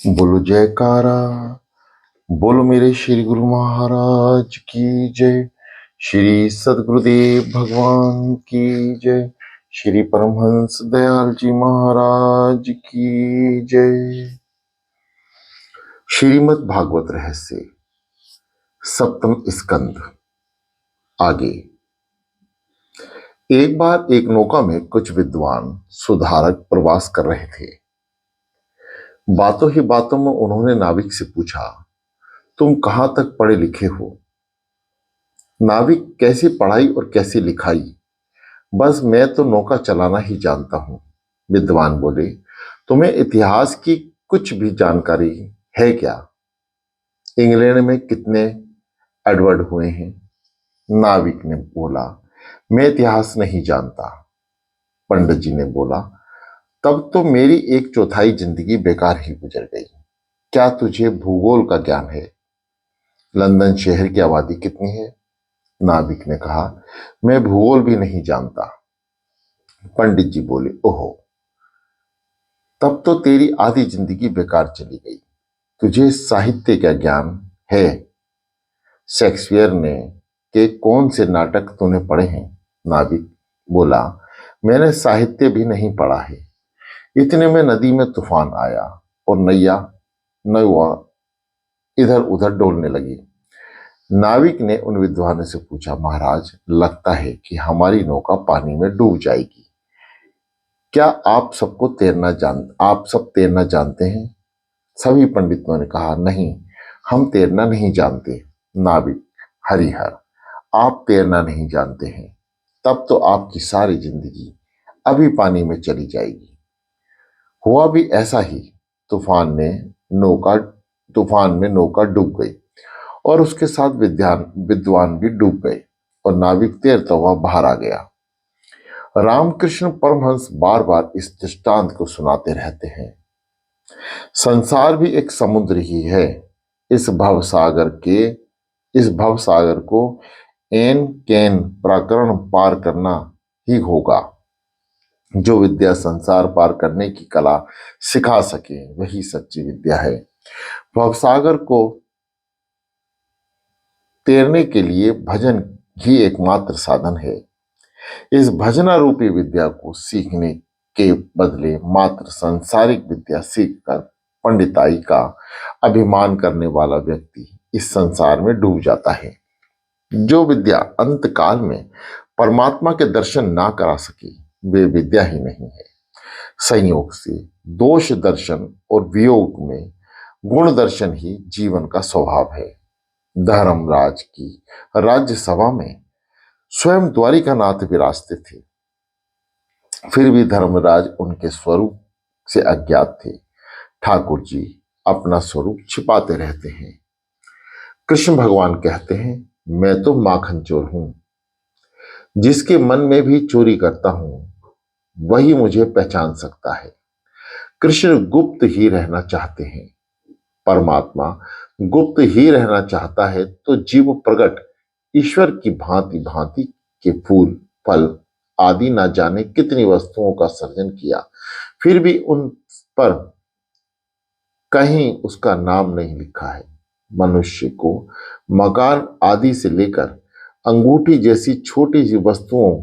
बोलो जयकारा। बोलो मेरे श्री गुरु महाराज की जय। श्री सद्गुरुदेव भगवान की जय। श्री परमहंस दयाल जी महाराज की जय। श्रीमद् भागवत रहस्य सप्तम स्कंद आगे। एक बार एक नौका में कुछ विद्वान सुधारक प्रवास कर रहे थे। बातों ही बातों में उन्होंने नाविक से पूछा, तुम कहां तक पढ़े लिखे हो? नाविक, कैसी पढ़ाई और कैसी लिखाई, बस मैं तो नौका चलाना ही जानता हूं। विद्वान बोले, तुम्हें इतिहास की कुछ भी जानकारी है क्या? इंग्लैंड में कितने एडवर्ड हुए हैं? नाविक ने बोला, मैं इतिहास नहीं जानता। पंडित जी ने बोला, तब तो मेरी एक चौथाई जिंदगी बेकार ही गुजर गई। क्या तुझे भूगोल का ज्ञान है? लंदन शहर की आबादी कितनी है? नाविक ने कहा, मैं भूगोल भी नहीं जानता। पंडित जी बोले, ओहो, तब तो तेरी आधी जिंदगी बेकार चली गई। तुझे साहित्य का ज्ञान है? शेक्सपियर ने के कौन से नाटक तूने पढ़े हैं? नाविक बोला, मैंने साहित्य भी नहीं पढ़ा है। इतने में नदी में तूफान आया और नौवा इधर उधर डोलने लगी। नाविक ने उन विद्वानों से पूछा, महाराज, लगता है कि हमारी नौका पानी में डूब जाएगी। क्या आप सब तैरना जानते हैं? सभी पंडितों ने कहा, नहीं, हम तैरना नहीं जानते। नाविक, हरिहर, आप तैरना नहीं जानते हैं, तब तो आपकी सारी जिंदगी अभी पानी में चली जाएगी। हुआ भी ऐसा ही। तूफान ने नौका तूफान में नौका डूब गई और उसके साथ विद्वान भी डूब गए और नाविक तैरता हुआ बाहर आ गया। रामकृष्ण परमहंस बार बार इस दृष्टांत को सुनाते रहते हैं। संसार भी एक समुद्र ही है। इस भवसागर को एन कैन प्रकरण पार करना ही होगा। जो विद्या संसार पार करने की कला सिखा सके वही सच्ची विद्या है। भवसागर को तैरने के लिए भजन ही एकमात्र साधन है। इस भजनारूपी विद्या को सीखने के बदले मात्र सांसारिक विद्या सीखकर पंडिताई का अभिमान करने वाला व्यक्ति इस संसार में डूब जाता है। जो विद्या अंत काल में परमात्मा के दर्शन ना करा सके वे विद्या ही नहीं है। संयोग से दोष दर्शन और वियोग में गुण दर्शन ही जीवन का स्वभाव है। धर्मराज की राज्यसभा में स्वयं द्वारिकानाथ विराजते थे, फिर भी धर्मराज उनके स्वरूप से अज्ञात थे। ठाकुर जी अपना स्वरूप छिपाते रहते हैं। कृष्ण भगवान कहते हैं, मैं तो माखन चोर हूं। जिसके मन में भी चोरी करता हूं वही मुझे पहचान सकता है। कृष्ण गुप्त ही रहना चाहते हैं। परमात्मा गुप्त ही रहना चाहता है तो जीव प्रगट ईश्वर की भांति भांति के फूल फल आदि ना जाने कितनी वस्तुओं का सर्जन किया, फिर भी उन पर कहीं उसका नाम नहीं लिखा है। मनुष्य को मकान आदि से लेकर अंगूठी जैसी छोटी सी वस्तुओं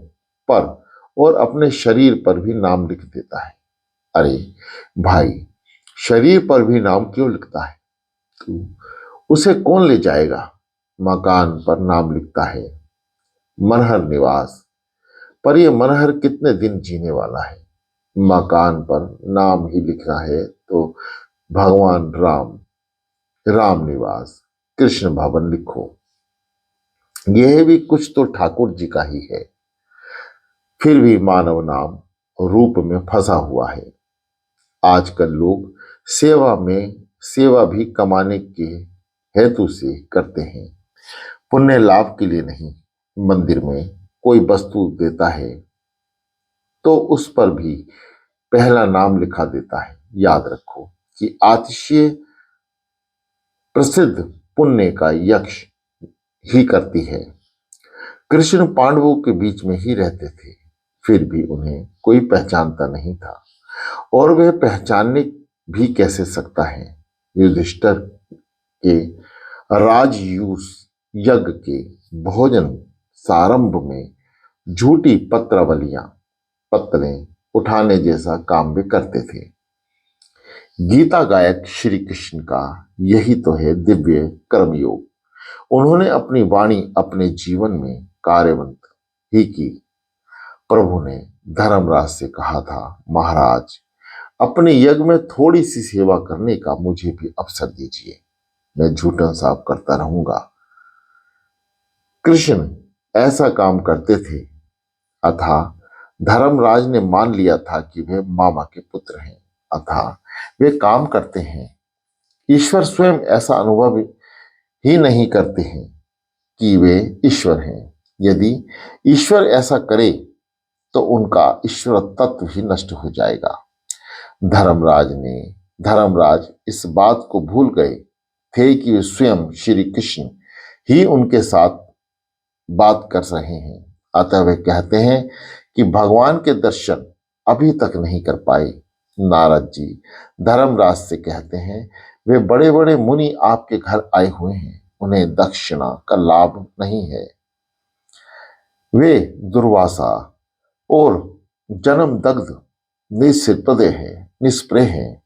पर और अपने शरीर पर भी नाम लिख देता है। अरे भाई, शरीर पर भी नाम क्यों लिखता है तू? उसे कौन ले जाएगा? मकान पर नाम लिखता है, मनहर निवास, पर यह मनहर कितने दिन जीने वाला है? मकान पर नाम ही लिखना है तो भगवान राम निवास, कृष्ण भवन लिखो। यह भी कुछ तो ठाकुर जी का ही है। फिर भी मानव नाम रूप में फंसा हुआ है। आजकल लोग सेवा भी कमाने के हेतु से करते हैं, पुण्य लाभ के लिए नहीं। मंदिर में कोई वस्तु देता है तो उस पर भी पहला नाम लिखा देता है। याद रखो कि आतिशय प्रसिद्ध पुण्य का यक्ष ही करती है। कृष्ण पांडवों के बीच में ही रहते थे, फिर भी उन्हें कोई पहचानता नहीं था, और वह पहचानने भी कैसे सकता है? युधिष्ठिर के राजयूष यज्ञ के भोजन सारंभ में झूठी पत्तलें उठाने जैसा काम भी करते थे। गीता गायक श्री कृष्ण का यही तो है दिव्य कर्मयोग। उन्होंने अपनी वाणी अपने जीवन में कार्यवंत ही की। प्रभु ने धर्मराज से कहा था, महाराज अपने यज्ञ में थोड़ी सी सेवा करने का मुझे भी अवसर दीजिए, मैं झूठन साफ करता रहूंगा। कृष्ण ऐसा काम करते थे अथा धर्मराज ने मान लिया था कि वे मामा के पुत्र हैं, अथा वे काम करते हैं। ईश्वर स्वयं ऐसा अनुभव ही नहीं करते हैं कि वे ईश्वर हैं। यदि ईश्वर ऐसा करे तो उनका ईश्वर तत्व ही नष्ट हो जाएगा। धर्मराज इस बात को भूल गए थे कि वे स्वयं श्री कृष्ण ही उनके साथ बात कर रहे हैं। अतः वे कहते हैं कि भगवान के दर्शन अभी तक नहीं कर पाए। नारद जी धर्मराज से कहते हैं, वे बड़े बड़े मुनि आपके घर आए हुए हैं, उन्हें दक्षिणा का लाभ नहीं है। वे दुर्वासा और जन्म दग्ध निष्प्रह हैं।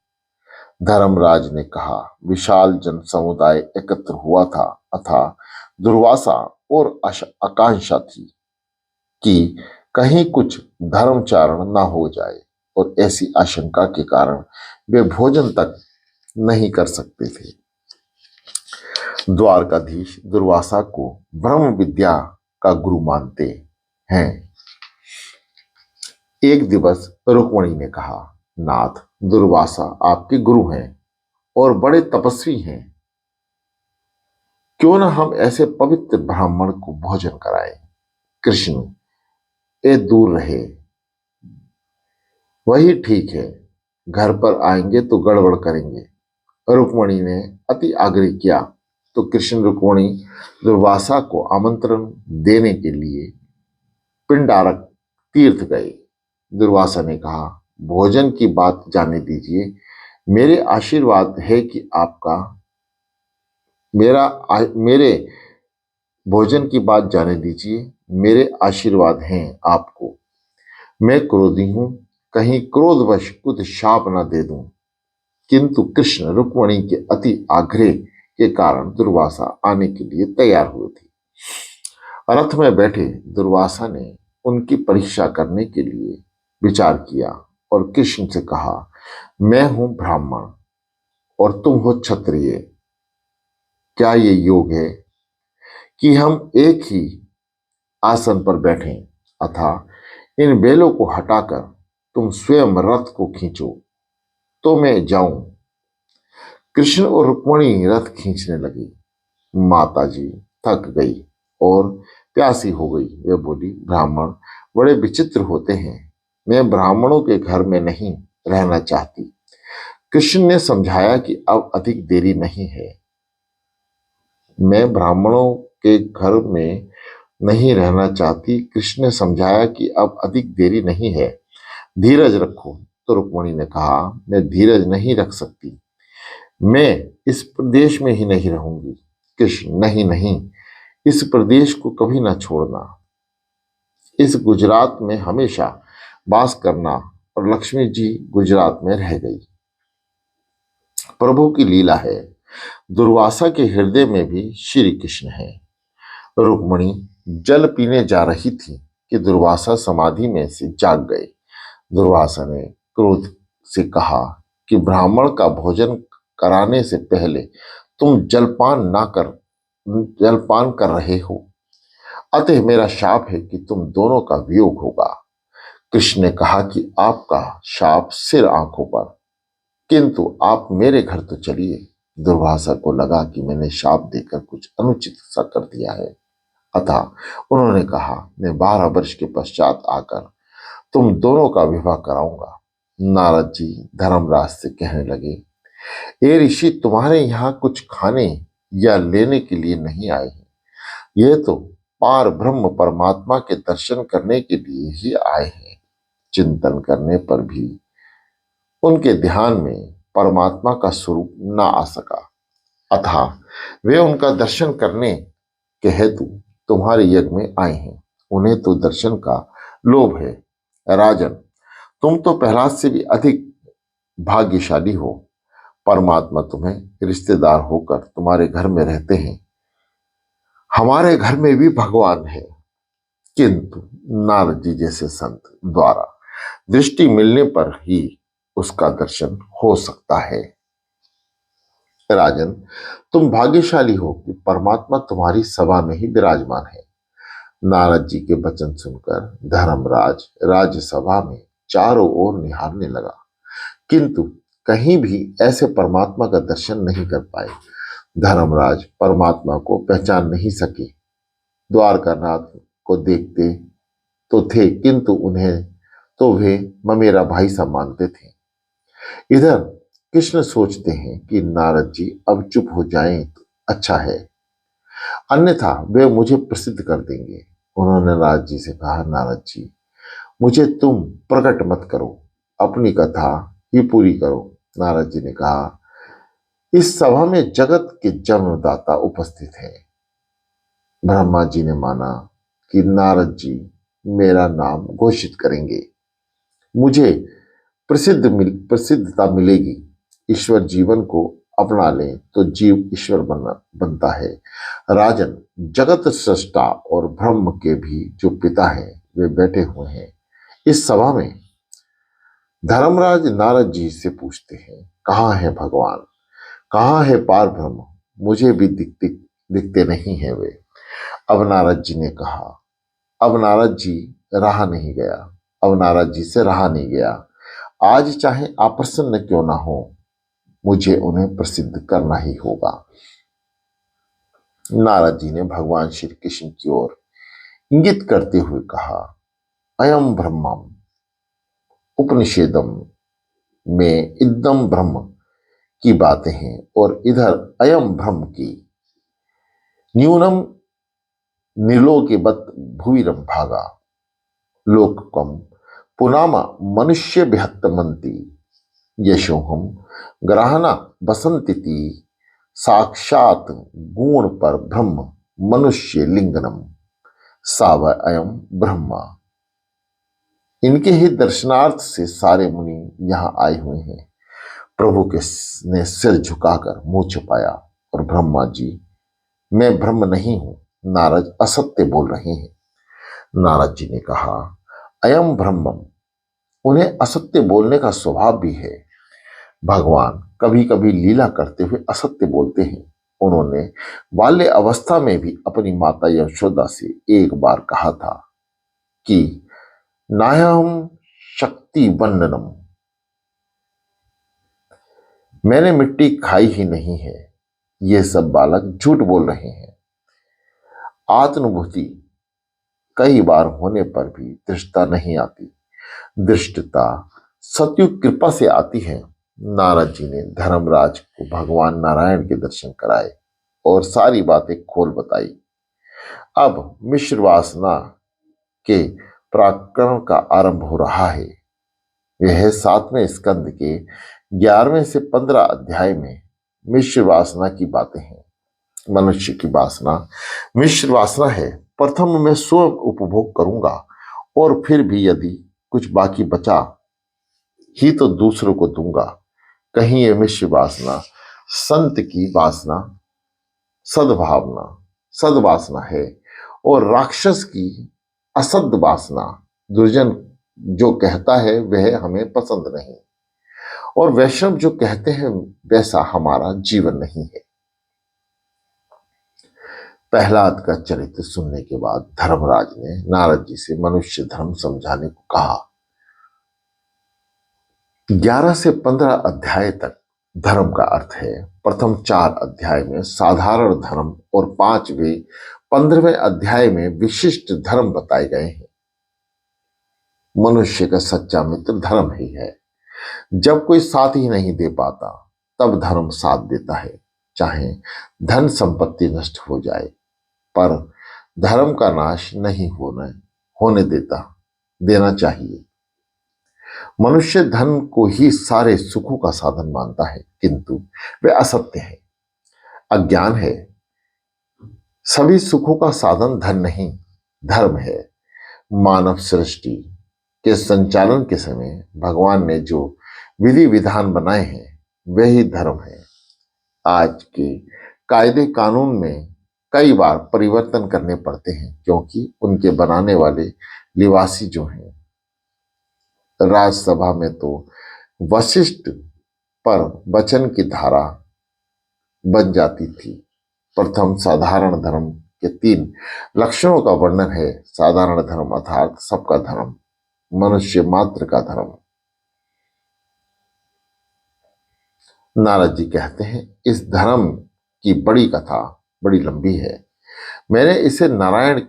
धर्मराज ने कहा, विशाल जन समुदाय एकत्र हुआ था अथा दुर्वासा और आकांक्षा थी कि कहीं कुछ धर्मचारण ना हो जाए, और ऐसी आशंका के कारण वे भोजन तक नहीं कर सकते थे। द्वारकाधीश दुर्वासा को ब्रह्म विद्या का गुरु मानते हैं। एक दिवस रुक्मिणी ने कहा, नाथ दुर्वासा आपके गुरु हैं और बड़े तपस्वी हैं, क्यों न हम ऐसे पवित्र ब्राह्मण को भोजन कराएं। कृष्ण ए दूर रहे, वही ठीक है, घर पर आएंगे तो गड़बड़ करेंगे। रुक्मिणी ने अति आग्रह किया तो कृष्ण रुक्मिणी दुर्वासा को आमंत्रण देने के लिए पिंडारक तीर्थ गए। दुर्वासा ने कहा, भोजन की बात जाने दीजिए, मेरे आशीर्वाद है कि आपका मेरे भोजन की बात जाने दीजिए, मेरे आशीर्वाद हैं आपको। मैं क्रोधी हूं, कहीं क्रोधवश कुछ शाप न दे दूं। किंतु कृष्ण रुक्मिणी के अति आग्रह के कारण दुर्वासा आने के लिए तैयार हुए थे। रथ में बैठे दुर्वासा ने उनकी परीक्षा करने के लिए विचार किया और कृष्ण से कहा, मैं हूं ब्राह्मण और तुम हो क्षत्रिय, क्या ये योग है कि हम एक ही आसन पर बैठें, अथा इन बेलों को हटाकर तुम स्वयं रथ को खींचो तो मैं जाऊं। कृष्ण और रुक्मिणी रथ खींचने लगी। माता जी थक गई और प्यासी हो गई। वे बोली, ब्राह्मण बड़े विचित्र होते हैं, मैं ब्राह्मणों के घर में नहीं रहना चाहती। कृष्ण ने समझाया कि अब अधिक देरी नहीं है। मैं ब्राह्मणों के घर में नहीं रहना चाहती। कृष्ण ने समझाया कि अब अधिक देरी नहीं है, धीरज रखो। तो रुक्मिणी ने कहा, मैं धीरज नहीं रख सकती, मैं इस प्रदेश में ही नहीं रहूंगी। कृष्ण, नहीं नहीं, इस प्रदेश को कभी ना छोड़ना, इस गुजरात में हमेशा वास करना। और लक्ष्मी जी गुजरात में रह गई। प्रभु की लीला है, दुर्वासा के हृदय में भी श्री कृष्ण है। रुक्मिणी जल पीने जा रही थी कि दुर्वासा समाधि में से जाग गए। दुर्वासा ने क्रोध से कहा कि ब्राह्मण का भोजन कराने से पहले तुम जलपान कर रहे हो, अतः मेरा शाप है कि तुम दोनों का वियोग होगा। कृष्ण ने कहा कि आपका शाप सिर आंखों पर, किंतु आप मेरे घर तो चलिए। दुर्वासा को लगा कि मैंने शाप देकर कुछ अनुचित सा कर दिया है, अतः उन्होंने कहा, मैं 12 वर्ष के पश्चात आकर तुम दोनों का विवाह कराऊंगा। नारद जी धर्मराज से कहने लगे, ये ऋषि तुम्हारे यहाँ कुछ खाने या लेने के लिए नहीं आए हैं, ये तो पार ब्रह्म परमात्मा के दर्शन करने के लिए ही आए हैं। चिंतन करने पर भी उनके ध्यान में परमात्मा का स्वरूप न आ सका, अतः वे उनका दर्शन करने के हेतु तुम्हारे यज्ञ में आए हैं। उन्हें तो दर्शन का लोभ है। राजन, तुम तो प्रहलाद से भी अधिक भाग्यशाली हो। परमात्मा तुम्हें रिश्तेदार होकर तुम्हारे घर में रहते हैं। हमारे घर में भी भगवान है, किंतु नारद जी जैसे संत द्वारा दृष्टि मिलने पर ही उसका दर्शन हो सकता है। राजन, तुम भाग्यशाली हो कि परमात्मा तुम्हारी सभा में ही विराजमान है। नारद जी के वचन सुनकर धर्मराज राज्यसभा में चारों ओर निहारने लगा, किंतु कहीं भी ऐसे परमात्मा का दर्शन नहीं कर पाए। धर्मराज परमात्मा को पहचान नहीं सके। द्वारकानाथ को देखते तो थे, किंतु उन्हें तो वे ममेरा भाई सा मानते थे। इधर कृष्ण सोचते हैं कि नारद जी अब चुप हो जाएं तो अच्छा है, अन्यथा वे मुझे प्रसिद्ध कर देंगे। उन्होंने नारद जी से कहा, नारद जी, मुझे तुम प्रकट मत करो, अपनी कथा ही पूरी करो। नारद जी ने कहा, इस सभा में जगत के जन्मदाता उपस्थित हैं। ब्रह्मा जी ने माना कि नारद जी मेरा नाम घोषित करेंगे, मुझे प्रसिद्धता मिलेगी। ईश्वर जीवन को अपना ले तो जीव ईश्वर बनता है। राजन, जगत सृष्टा और ब्रह्म के भी जो पिता हैं वे बैठे हुए हैं इस सभा में। धर्मराज नारद जी से पूछते हैं, कहाँ है भगवान, कहाँ है पार ब्रह्म? मुझे भी दिखते नहीं है वे। अब नारद जी ने कहा, अब नारद जी रहा नहीं गया, अब नारद जी से रहा नहीं गया। आज चाहे अप्रसन्न क्यों ना हो, मुझे उन्हें प्रसिद्ध करना ही होगा। नारद जी ने भगवान श्री कृष्ण की ओर इंगित करते हुए कहा, अयम ब्रह्मम उपनिषेदम में इदम ब्रह्म की बातें हैं और इधर अयम ब्रह्म की न्यूनम निर्लोकेबत भूविरम भागा लोककम पुनामा मनुष्य विहत्तमंती यशोहम ग्रहणा बसंतिति साक्षात गुण पर ब्रह्म मनुष्य लिंगनम साव अयम ब्रह्मा। इनके ही दर्शनार्थ से सारे मुनि यहाँ आए हुए हैं। प्रभु के ने सिर झुकाकर मुंह छुपाया और ब्रह्मा जी, मैं ब्रह्म नहीं हूं, नारद असत्य बोल रहे हैं। नारद जी ने कहा, अयम ब्रह्मम। उन्हें असत्य बोलने का स्वभाव भी है। भगवान कभी कभी लीला करते हुए असत्य बोलते हैं। उन्होंने बाल्य अवस्था में भी अपनी माता यशोदा से एक बार कहा था कि नाहम शक्ति वंदनम, मैंने मिट्टी खाई ही नहीं है। ये सब बालक झूठ बोल रहे हैं। आत्मानुभूति कई बार होने पर भी दृष्टता नहीं आती। दृष्टता सतयुग कृपा से आती है। नारद जी ने धर्मराज को भगवान नारायण के दर्शन कराए और सारी बातें खोल बताई। अब मिश्र वासना के प्रकरण का आरंभ हो रहा है। यह 7वें स्कंद के 11वें से 15 अध्याय में मिश्र वासना की बातें हैं। मनुष्य की वासना मिश्र वासना है। प्रथम मैं स्वयं उपभोग करूंगा और फिर भी यदि कुछ बाकी बचा ही तो दूसरों को दूंगा। कहीं ये मिश्र वासना संत की वासना सद्भावना सद्वासना है और राक्षस की असद वासना, दुर्जन जो कहता है वह हमें पसंद नहीं और वैष्णव जो कहते हैं वैसा हमारा जीवन नहीं है। प्रहलाद का चरित्र सुनने के बाद धर्मराज ने नारद जी से मनुष्य धर्म समझाने को कहा। 11 से 15 अध्याय तक धर्म का अर्थ है। प्रथम 4 अध्याय में साधारण धर्म और 15वें अध्याय में विशिष्ट धर्म बताए गए हैं। मनुष्य का सच्चा मित्र धर्म ही है। जब कोई साथ ही नहीं दे पाता तब धर्म साथ देता है, चाहे धन संपत्ति नष्ट हो जाए, पर धर्म का नाश नहीं होने देना चाहिए। मनुष्य धन को ही सारे सुखों का साधन मानता है, किंतु वे असत्य है, अज्ञान है। सभी सुखों का साधन धन नहीं, धर्म है। मानव सृष्टि के संचालन के समय भगवान ने जो विधि विधान बनाए हैं वे ही धर्म है। आज के कायदे कानून में कई बार परिवर्तन करने पड़ते हैं, क्योंकि उनके बनाने वाले निवासी जो हैं, राज्यसभा में तो वशिष्ठ पर वचन की धारा बन जाती थी। प्रथम साधारण धर्म के 3 लक्षणों का वर्णन है। साधारण धर्म अर्थात सबका धर्म, मनुष्य मात्र का धर्म। नारद जी कहते हैं, इस धर्म की बड़ी कथा बड़ी लंबी है। मैंने इसे नारायण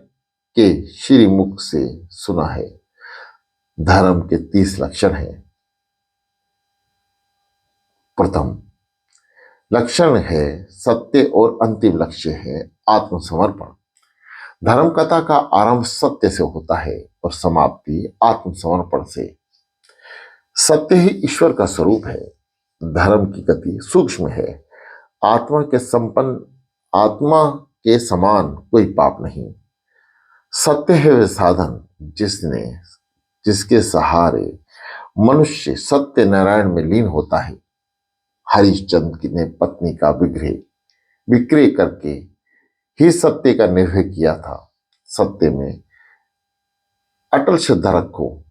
के श्री मुख से सुना है। धर्म के 30 लक्षण हैं। प्रथम लक्षण है सत्य और अंतिम लक्ष्य है आत्मसमर्पण। धर्म कथा का आरंभ सत्य से होता है और समाप्ति आत्मसमर्पण से। सत्य ही ईश्वर का स्वरूप है। धर्म की गति सूक्ष्म है। आत्मा के समान कोई पाप नहीं। सत्य है वे साधन जिसके सहारे मनुष्य सत्य नारायण में लीन होता है। हरिश्चंद्र ने पत्नी का विक्रय करके ही सत्य का निर्भय किया था। सत्य में अटल श्रद्धा रखो।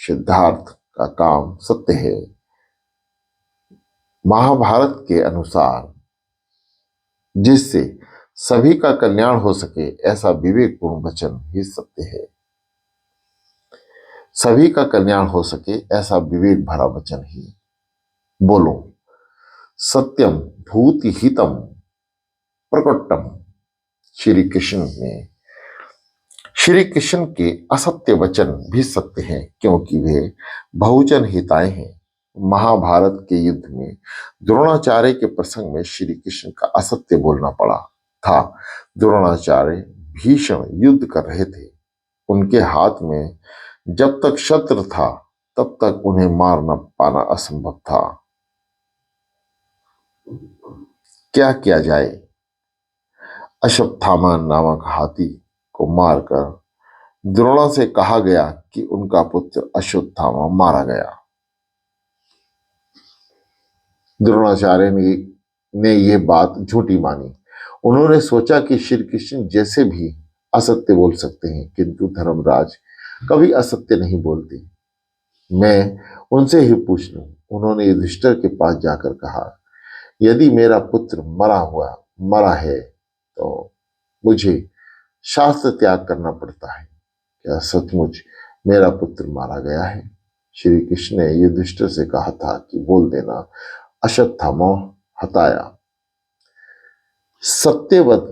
सिद्धार्थ का काम सत्य है। महाभारत के अनुसार जिससे सभी का कल्याण हो सके ऐसा विवेकपूर्ण वचन ही सत्य है। सभी का कल्याण हो सके ऐसा विवेक भरा वचन ही बोलो। सत्यम भूति हितम प्रकटम। श्री कृष्ण के असत्य वचन भी सत्य हैं, क्योंकि वे बहुजन हिताय हैं। महाभारत के युद्ध में द्रोणाचार्य के प्रसंग में श्री कृष्ण का असत्य बोलना पड़ा था। द्रोणाचार्य भीषण युद्ध कर रहे थे। उनके हाथ में जब तक शस्त्र था तब तक उन्हें मार न पाना असंभव था। क्या किया जाए? अश्वत्थामा नामक हाथी को मारकर द्रोणा से कहा गया कि उनका पुत्र अश्वत्थामा मारा गया। द्रोणाचार्य ने यह बात झूठी मानी। उन्होंने सोचा कि श्री कृष्ण जैसे भी असत्य बोल सकते हैं, किंतु धर्मराज कभी असत्य नहीं बोलते। मैं उनसे ही पूछ लूं। उन्होंने युधिष्ठिर के पास जाकर कहा, यदि मेरा पुत्र मरा है तो मुझे शास्त्र त्याग करना पड़ता है। क्या सचमुच मेरा पुत्र मारा गया है? श्री कृष्ण ने युधिष्ठिर से कहा था कि बोल देना, अश्वत्थामा हताया। सत्यवत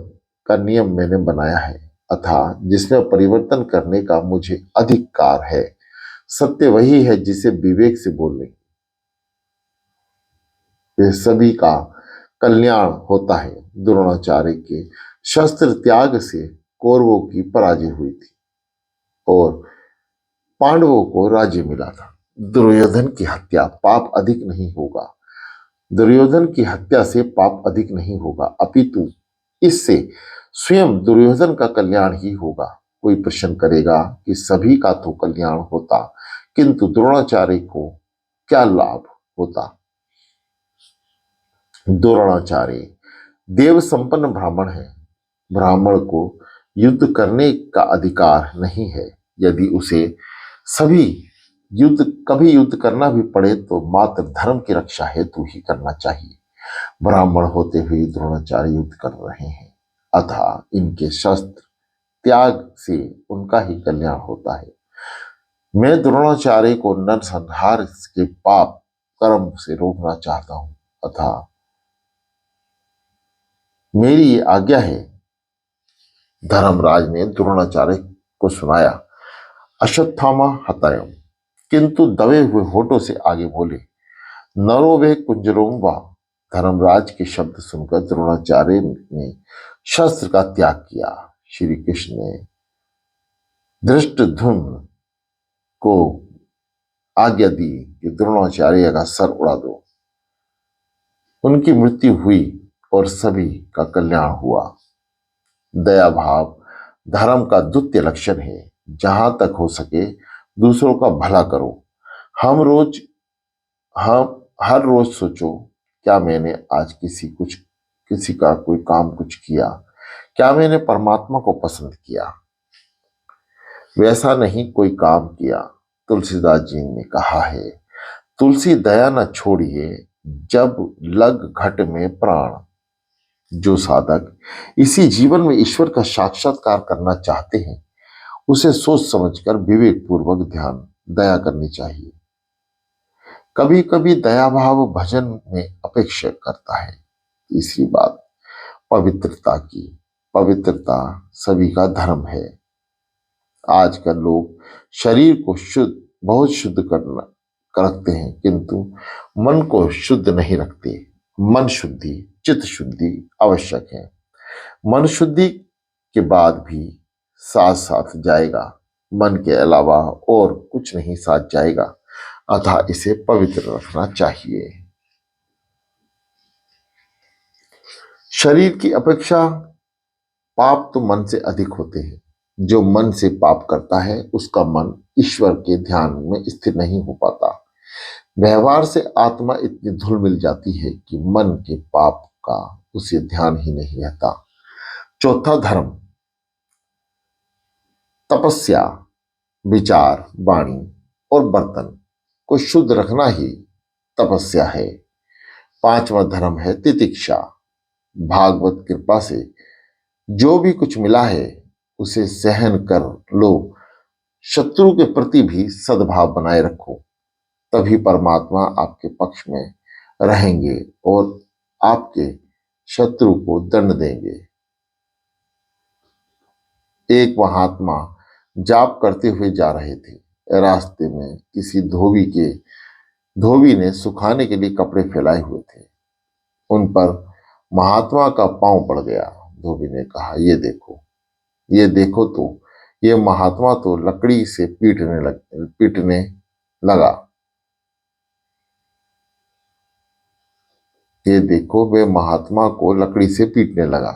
का नियम मैंने बनाया है, अथा जिसमें परिवर्तन करने का मुझे अधिकार है। सत्य वही है जिसे विवेक से बोलने वे सभी का कल्याण होता है। द्रोणाचार्य के शस्त्र त्याग से कौरवों की पराजय हुई थी और पांडवों को राज्य मिला था। दुर्योधन की हत्या पाप अधिक नहीं होगा। दुर्योधन की हत्या से पाप अधिक नहीं होगा, अपितु इससे स्वयं दुर्योधन का कल्याण ही होगा। कोई प्रश्न करेगा कि सभी का तो कल्याण होता, किंतु द्रोणाचार्य को क्या लाभ होता? द्रोणाचार्य देव संपन्न ब्राह्मण है। ब्राह्मण को युद्ध करने का अधिकार नहीं है। यदि उसे कभी युद्ध करना भी पड़े तो मात्र धर्म की रक्षा हेतु ही करना चाहिए। ब्राह्मण होते हुए द्रोणाचार्य युद्ध कर रहे हैं, अतः इनके शस्त्र त्याग से उनका ही कल्याण होता है। मैं द्रोणाचार्य को नरसंहार के पाप कर्म से रोकना चाहता हूं, अतः मेरी ये आज्ञा है। धर्मराज ने द्रोणाचार्य को सुनाया। अश्वत्थामा हतायम, किंतु दबे हुए होठों से आगे बोले, नरो वे कुंजरोंवा। धर्मराज के शब्द सुनकर द्रोणाचार्य ने शस्त्र का त्याग किया। श्री कृष्ण ने धृष्टद्युम्न को आज्ञा दी कि द्रोणाचार्य का सर उड़ा दो। उनकी मृत्यु हुई और सभी का कल्याण हुआ। दया भाव धर्म का द्वितीय लक्षण है। जहां तक हो सके दूसरों का भला करो। हम रोज हम हर रोज सोचो, क्या मैंने आज किसी का कोई काम कुछ किया? क्या मैंने परमात्मा को पसंद किया? वैसा नहीं कोई काम किया। तुलसीदास जी ने कहा है, तुलसी दया न छोड़िए, जब लग घट में प्राण। जो साधक इसी जीवन में ईश्वर का साक्षात्कार करना चाहते हैं, उसे सोच समझकर विवेक पूर्वक ध्यान दया करनी चाहिए। कभी कभी दया भाव भजन में अपेक्षा करता है। तीसरी बात, पवित्रता की। पवित्रता सभी का धर्म है। आजकल लोग शरीर को बहुत शुद्ध करना रखते हैं, किंतु मन को शुद्ध नहीं रखते। मन शुद्धि, चित्त शुद्धि आवश्यक है। मन शुद्धि के बाद भी साथ साथ जाएगा, मन के अलावा और कुछ नहीं साथ जाएगा, अतः इसे पवित्र रखना चाहिए। शरीर की अपेक्षा पाप तो मन से अधिक होते हैं। जो मन से पाप करता है उसका मन ईश्वर के ध्यान में स्थिर नहीं हो पाता। व्यवहार से आत्मा इतनी धुल मिल जाती है कि मन के पाप का उसे ध्यान ही नहीं रहता। चौथा धर्म, तपस्या, विचार, वाणी और बर्तन को शुद्ध रखना ही तपस्या है। पांचवा धर्म है तितिक्षा। भागवत कृपा से जो भी कुछ मिला है उसे सहन कर लो। शत्रु के प्रति भी सद्भाव बनाए रखो, तभी परमात्मा आपके पक्ष में रहेंगे और आपके शत्रु को दंड देंगे। एक महात्मा जाप करते हुए जा रहे थे। रास्ते में किसी धोबी ने सुखाने के लिए कपड़े फैलाए हुए थे। उन पर महात्मा का पांव पड़ गया। धोबी ने कहा, ये देखो तो ये महात्मा तो लकड़ी से पीटने लगा। ये देखो, वे महात्मा को लकड़ी से पीटने लगा।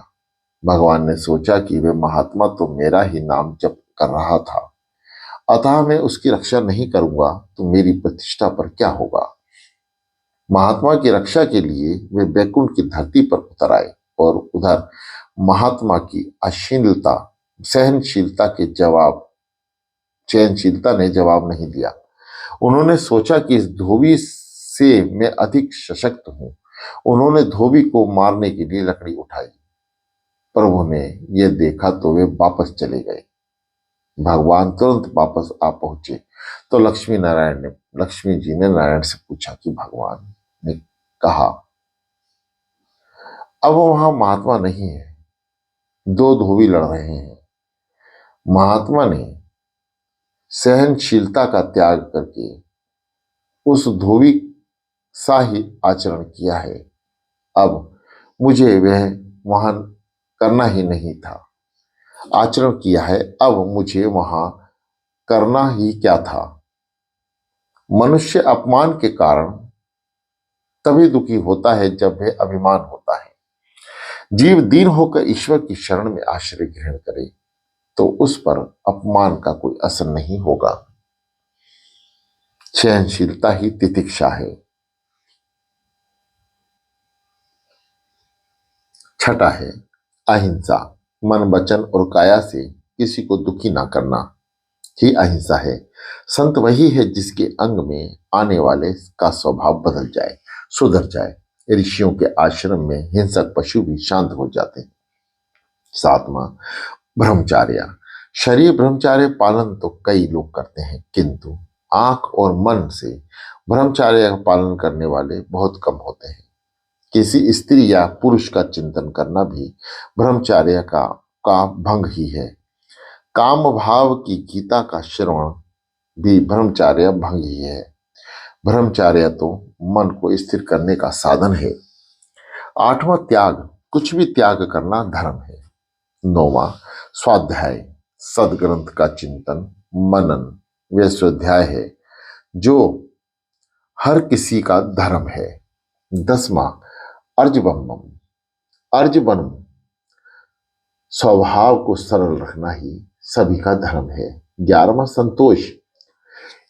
भगवान ने सोचा कि वे महात्मा तो मेरा ही नाम जप कर रहा था, अतः मैं उसकी रक्षा नहीं करूंगा तो मेरी प्रतिष्ठा पर क्या होगा। महात्मा की रक्षा के लिए वे बैकुंठ की धरती पर उतर आए और उधर महात्मा की सहनशीलता ने जवाब नहीं दिया। उन्होंने सोचा कि इस धोबी से मैं अधिक सशक्त हूं। उन्होंने धोबी को मारने के लिए लकड़ी उठाई। प्रभु ने यह देखा तो वे वापस चले गए। भगवान तुरंत वापस आ पहुंचे तो लक्ष्मी जी ने नारायण से पूछा कि भगवान ने कहा, अब वहां महात्मा नहीं है, दो धोबी लड़ रहे हैं। महात्मा ने सहनशीलता का त्याग करके उस धोबी सा ही आचरण किया है। अब मुझे वह वहां करना ही नहीं था, आचरण किया है, अब मुझे वहां करना ही क्या था। मनुष्य अपमान के कारण तभी दुखी होता है जब वह अभिमान होता है। जीव दीन होकर ईश्वर की शरण में आश्रय ग्रहण करे तो उस पर अपमान का कोई असर नहीं होगा। सहनशीलता ही तितिक्षा है। छठा है अहिंसा। मन, वचन और काया से किसी को दुखी ना करना ही अहिंसा है। संत वही है जिसके अंग में आने वाले का स्वभाव बदल जाए, सुधर जाए। ऋषियों के आश्रम में हिंसक पशु भी शांत हो जाते हैं। सातवां, ब्रह्मचार्य। शरीर ब्रह्मचार्य पालन तो कई लोग करते हैं, किंतु आंख और मन से ब्रह्मचार्य का पालन करने वाले बहुत कम होते हैं। किसी स्त्री या पुरुष का चिंतन करना भी ब्रह्मचार्य का भंग ही है। काम भाव की गीता का श्रवण भी ब्रह्मचार्य भंग ही है। ब्रह्मचार्य तो मन को स्थिर करने का साधन है। आठवां, त्याग। कुछ भी त्याग करना धर्म है। नौवां, स्वाध्याय। सदग्रंथ का चिंतन, मनन व स्वाध्याय है। जो हर किसी का धर्म है। 10वां अर्जबम्बम, अर्जबनम, स्वभाव को सरल रखना ही सभी का धर्म है। 11वां संतोष,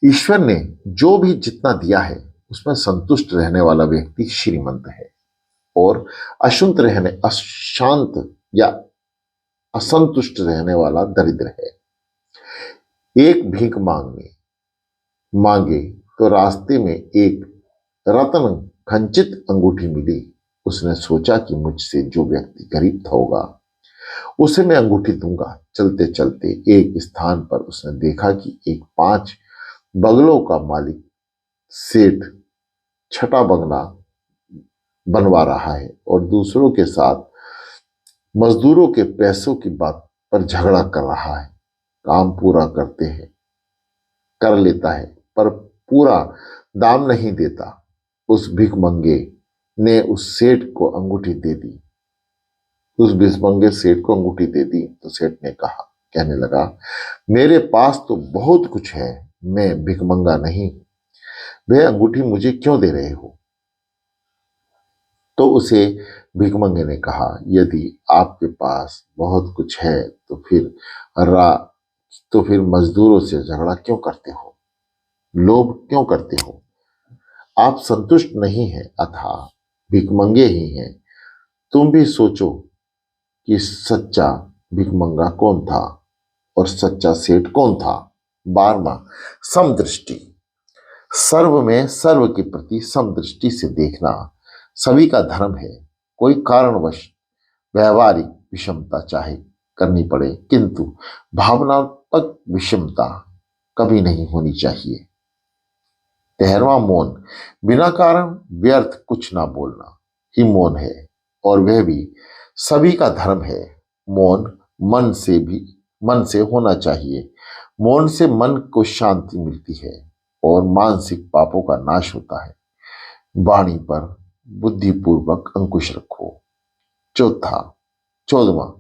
ईश्वर ने जो भी जितना दिया है उसमें संतुष्ट रहने वाला व्यक्ति श्रीमंत है और अशांत या असंतुष्ट रहने वाला दरिद्र है। एक भीख मांगे तो रास्ते में एक रत्न खंचित अंगूठी मिली। उसने सोचा कि मुझसे जो व्यक्ति गरीब होगा उसे मैं अंगूठी दूंगा। चलते चलते एक स्थान पर उसने देखा कि एक 5 बंगलों का मालिक सेठ छठा बंगला बनवा रहा है और दूसरों के साथ मजदूरों के पैसों की बात पर झगड़ा कर रहा है। काम पूरा कर लेता है पर पूरा दाम नहीं देता। उस भिखमंगे ने उस सेठ को अंगूठी दे दी। उस भिखमंगे सेठ को अंगूठी दे दी तो सेठ ने कहने लगा, मेरे पास तो बहुत कुछ है, मैं भिखमंगा नहीं, वह अंगूठी मुझे क्यों दे रहे हो? तो उसे भिखमंगे ने कहा, यदि आपके पास बहुत कुछ है तो फिर मजदूरों से झगड़ा क्यों करते हो, लोभ क्यों करते हो? आप संतुष्ट नहीं हैं, अतः भिखमंगे ही हैं। तुम भी सोचो कि सच्चा भिखमंगा कौन था और सच्चा सेठ कौन था। 12वां समदृष्टि, सर्व में सर्व के प्रति समदृष्टि से देखना सभी का धर्म है। कोई कारणवश व्यवहारिक विषमता चाहे करनी पड़े किंतु भावनात्मक विषमता कभी नहीं होनी चाहिए। 13वां मौन, बिना कारण व्यर्थ कुछ ना बोलना ही मौन है और वह भी सभी का धर्म है। मौन मन से होना चाहिए। मौन से मन को शांति मिलती है और मानसिक पापों का नाश होता है। वाणी पर बुद्धिपूर्वक अंकुश रखो। 14वां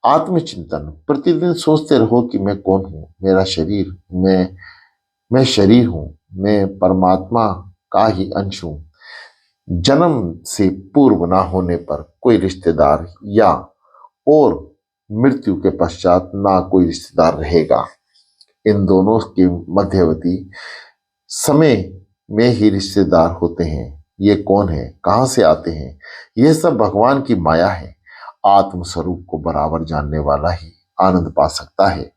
आत्मचिंतन, प्रतिदिन सोचते रहो कि मैं कौन हूं, मेरा शरीर, मैं शरीर हूं, मैं परमात्मा का ही अंश हूं। जन्म से पूर्व ना होने पर कोई रिश्तेदार या और मृत्यु के पश्चात ना कोई रिश्तेदार रहेगा। इन दोनों के मध्यवर्ती समय में ही रिश्तेदार होते हैं। ये कौन है, कहां से आते हैं, ये सब भगवान की माया है। आत्म स्वरूप को बराबर जानने वाला ही आनंद पा सकता है।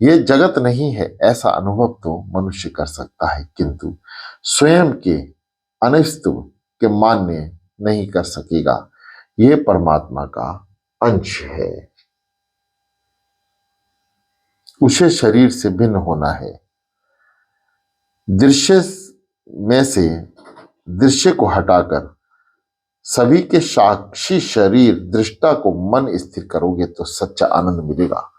ये जगत नहीं है ऐसा अनुभव तो मनुष्य कर सकता है किंतु स्वयं के अस्तित्व के मान्य नहीं कर सकेगा। ये परमात्मा का अंश है, उसे शरीर से भिन्न होना है। दृश्य में से दृश्य को हटाकर सभी के साक्षी शरीर दृष्टा को मन स्थिर करोगे तो सच्चा आनंद मिलेगा।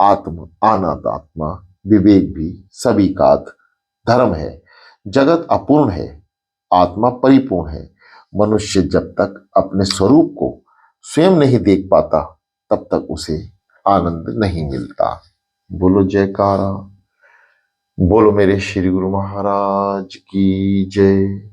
अनात्मा विवेक भी सभी का धर्म है। जगत अपूर्ण है, आत्मा परिपूर्ण है। मनुष्य जब तक अपने स्वरूप को स्वयं नहीं देख पाता तब तक उसे आनंद नहीं मिलता। बोलो जयकारा, बोलो मेरे श्री गुरु महाराज की जय।